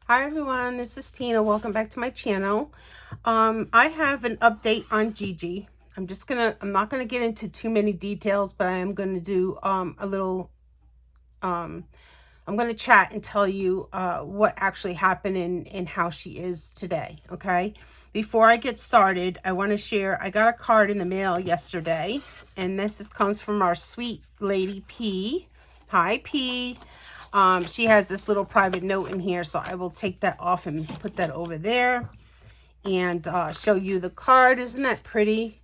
Hi everyone, this is Tina. Welcome back to my channel. I have an update on Gigi. I'm not gonna get into too many details, but I am gonna do a little, um, I'm gonna chat and tell you what actually happened and how she is today, okay? Before I get started, I wanna share, I got a card in the mail yesterday, and comes from our sweet lady P. Hi P. She has this little private note in here, so I will take that off and put that over there and show you the card. Isn't that pretty?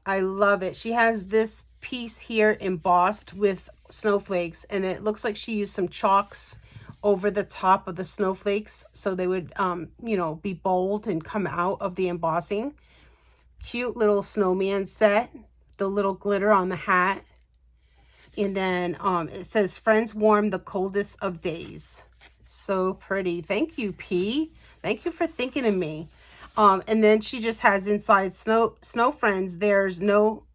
I love it. She has this piece here embossed with snowflakes, and it looks like she used some chalks over the top of the snowflakes so they would, be bold and come out of the embossing. Cute little snowman set, the little glitter on the hat. And then it says, friends warm the coldest of days. So pretty. Thank you, P. Thank you for thinking of me. And then she just has inside snow friends. There's no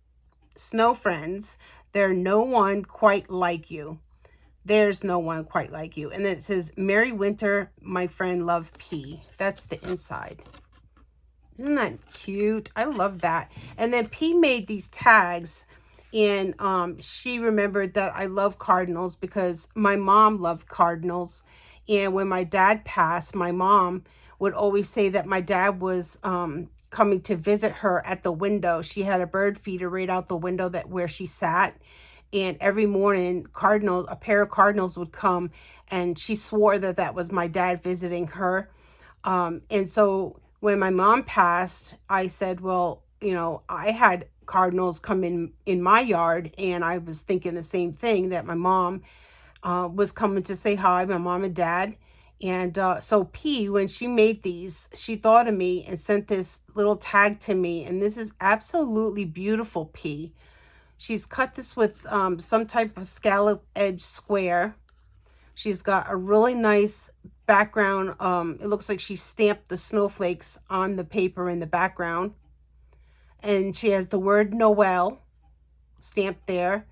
snow friends. There's no one quite like you. There's no one quite like you. And then it says, Merry Winter, my friend, love P. That's the inside. Isn't that cute? I love that. And then P made these tags, and she remembered that I love cardinals because my mom loved cardinals. And when my dad passed, my mom would always say that my dad was coming to visit her at the window. She had a bird feeder right out the window where she sat. And every morning, a pair of cardinals would come, and she swore that that was my dad visiting her. And so when my mom passed, I said, well, I had cardinals come in my yard, and I was thinking the same thing, that my mom was coming to say hi, my mom and dad. And so P, when she made these, she thought of me and sent this little tag to me. And this is absolutely beautiful, P. She's cut this with some type of scallop edge square. She's got a really nice background. It looks like she stamped the snowflakes on the paper in the background. And she has the word Noel stamped there.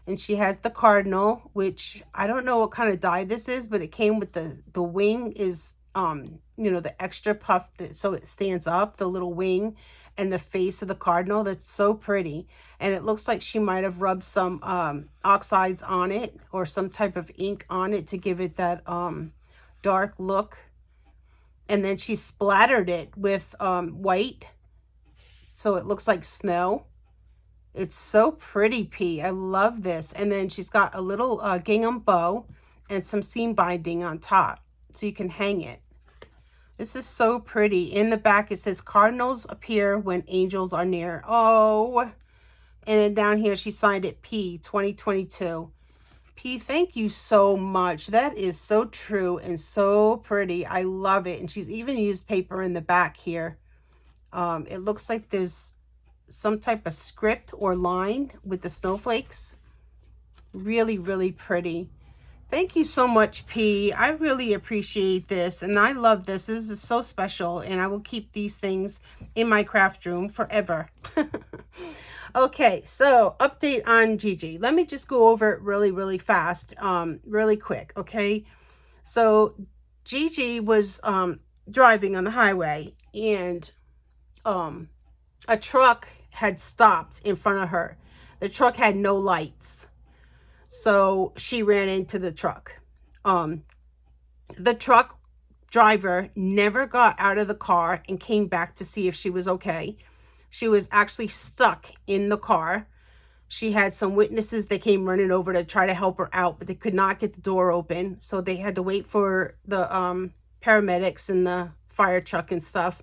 And she has the cardinal, which I don't know what kind of die this is, but it came with the wing is, the extra puff, so it stands up, the little wing and the face of the cardinal. That's so pretty. And it looks like she might have rubbed some oxides on it or some type of ink on it to give it that dark look. And then she splattered it with white, so it looks like snow. It's so pretty, P. I love this. And then she's got a little gingham bow and some seam binding on top, so you can hang it. This is so pretty. In the back, it says, cardinals appear when angels are near. Oh, and then down here, she signed it P 2022. P, thank you so much. That is so true and so pretty. I love it. And she's even used paper in the back here. It looks like there's some type of script or line with the snowflakes. Really, really pretty. Thank you so much, P. I really appreciate this, and I love this. This is so special, and I will keep these things in my craft room forever. Okay, so update on Gigi. Let me just go over it really, really fast, really quick, okay? So Gigi was driving on the highway, and a truck had stopped in front of her. The truck had no lights, so she ran into the truck. The truck driver never got out of the car and came back to see if she was okay. She was actually stuck in the car. She had some witnesses that came running over to try to help her out, but they could not get the door open, so they had to wait for the paramedics and the fire truck and stuff.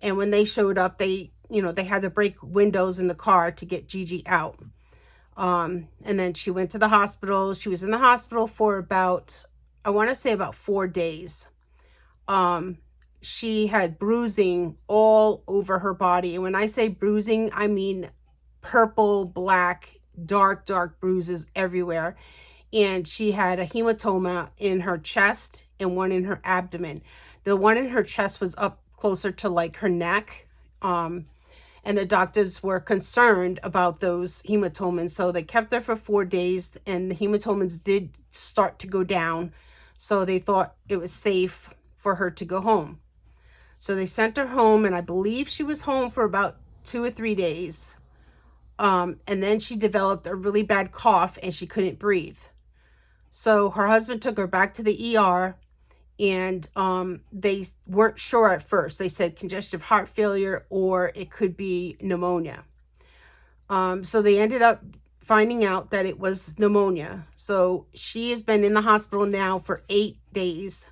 And when they showed up, they had to break windows in the car to get Gigi out. And then she went to the hospital. She was in the hospital for about, I want to say about 4 days. She had bruising all over her body. And when I say bruising, I mean purple, black, dark bruises everywhere. And she had a hematoma in her chest and one in her abdomen. The one in her chest was up closer to like her neck. And the doctors were concerned about those hematomas, so they kept her for 4 days, and the hematomas did start to go down. So they thought it was safe for her to go home. So they sent her home, and I believe she was home for about 2 or 3 days. And then she developed a really bad cough and she couldn't breathe. So her husband took her back to the ER, and they weren't sure at first. They said congestive heart failure or it could be pneumonia. So they ended up finding out that it was pneumonia. So she has been in the hospital now for 8 days.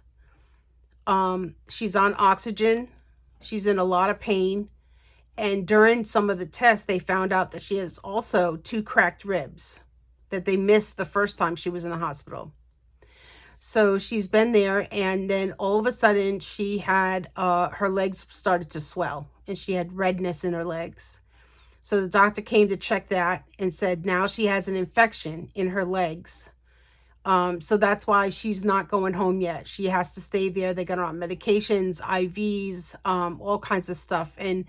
She's on oxygen. She's in a lot of pain. And during some of the tests, they found out that she has also 2 cracked ribs that they missed the first time she was in the hospital. So she's been there, and then all of a sudden she had her legs started to swell, and she had redness in her legs. So the doctor came to check that and said now she has an infection in her legs. So that's why she's not going home yet. She has to stay there. They got her on medications, IVs, all kinds of stuff. And,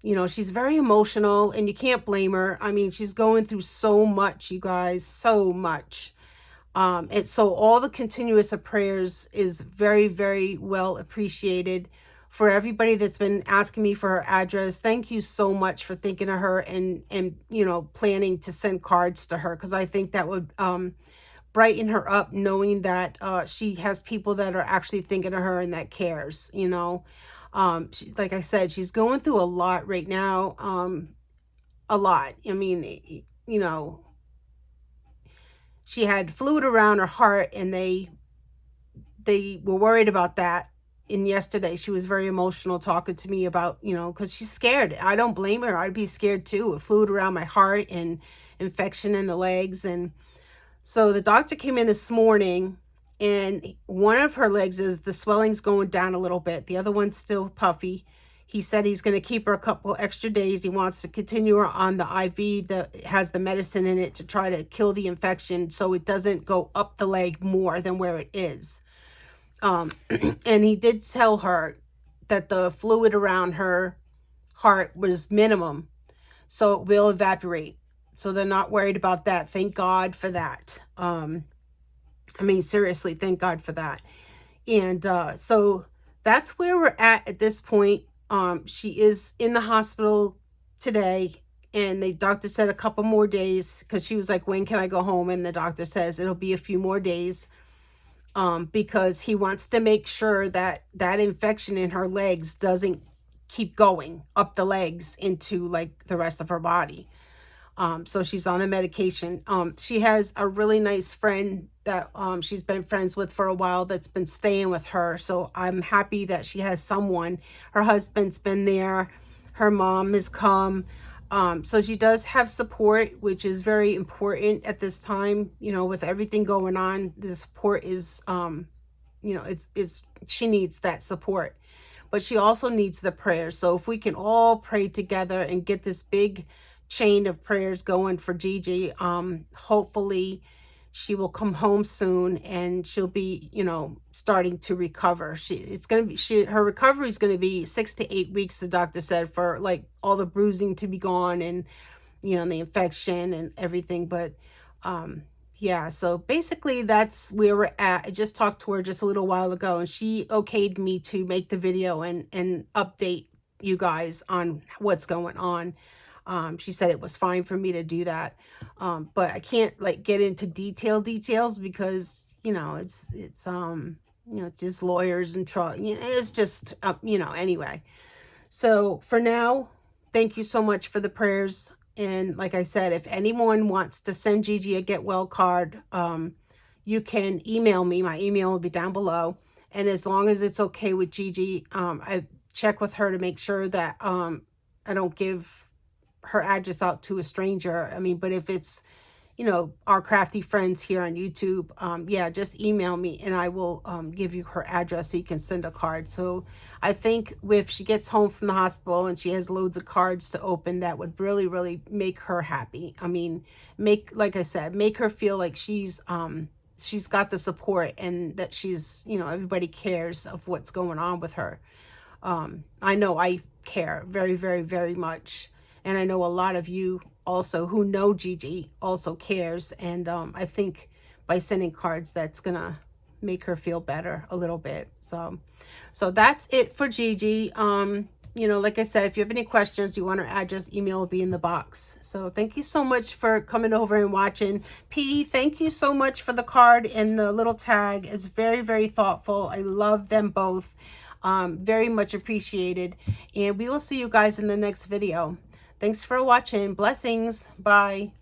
you know, she's very emotional, and you can't blame her. I mean, she's going through so much, you guys, so much. And so all the continuous of prayers is very, very well appreciated. For everybody that's been asking me for her address, thank you so much for thinking of her and you know, planning to send cards to her, because I think that would brighten her up, knowing that she has people that are actually thinking of her and that cares, you know. Like I said, she's going through a lot right now, a lot. I mean, you know, she had fluid around her heart, and they were worried about that. And yesterday she was very emotional talking to me about, you know, because she's scared. I don't blame her. I'd be scared too, with fluid around my heart and infection in the legs. And so the doctor came in this morning, and one of her legs is the swelling's going down a little bit. The other one's still puffy. He said he's going to keep her a couple extra days. He wants to continue her on the IV that has the medicine in it to try to kill the infection so it doesn't go up the leg more than where it is. And he did tell her that the fluid around her heart was minimum, so it will evaporate. So they're not worried about that. Thank God for that. I mean, seriously, thank God for that. And so that's where we're at this point. She is in the hospital today, and the doctor said a couple more days, because she was like, when can I go home? And the doctor says it'll be a few more days, because he wants to make sure that that infection in her legs doesn't keep going up the legs into like the rest of her body. So she's on the medication. She has a really nice friend that she's been friends with for a while that's been staying with her. So I'm happy that she has someone. Her husband's been there. Her mom has come. So she does have support, which is very important at this time. You know, with everything going on, the support is, you know, it's she needs that support. But she also needs the prayers. So if we can all pray together and get this big chain of prayers going for Gigi, hopefully she will come home soon, and she'll be, you know, starting to recover. Her recovery is going to be 6 to 8 weeks, the doctor said, for like all the bruising to be gone, and, you know, the infection and everything. But yeah, so basically that's where we're at. I just talked to her just a little while ago, and she okayed me to make the video and update you guys on what's going on. She said it was fine for me to do that. But I can't like get into details, because, you know, it's you know, just lawyers and you know, it's just, you know, anyway. So for now, thank you so much for the prayers. And like I said, if anyone wants to send Gigi a get well card, you can email me. My email will be down below. And as long as it's okay with Gigi, I check with her to make sure that I don't give her address out to a stranger. I mean, but if it's, you know, our crafty friends here on YouTube, yeah, just email me and I will give you her address so you can send a card. So I think if she gets home from the hospital and she has loads of cards to open, that would really, really make her happy. I mean, like I said, make her feel like she's got the support, and that she's, you know, everybody cares of what's going on with her. I know I care very, very, very much. And I know a lot of you also who know Gigi also cares. And I think by sending cards, that's gonna make her feel better a little bit. So that's it for Gigi. You know, like I said, if you have any questions, you want her address, email will be in the box. So thank you so much for coming over and watching. P, thank you so much for the card and the little tag. It's very, very thoughtful. I love them both. Very much appreciated. And we will see you guys in the next video. Thanks for watching. Blessings. Bye.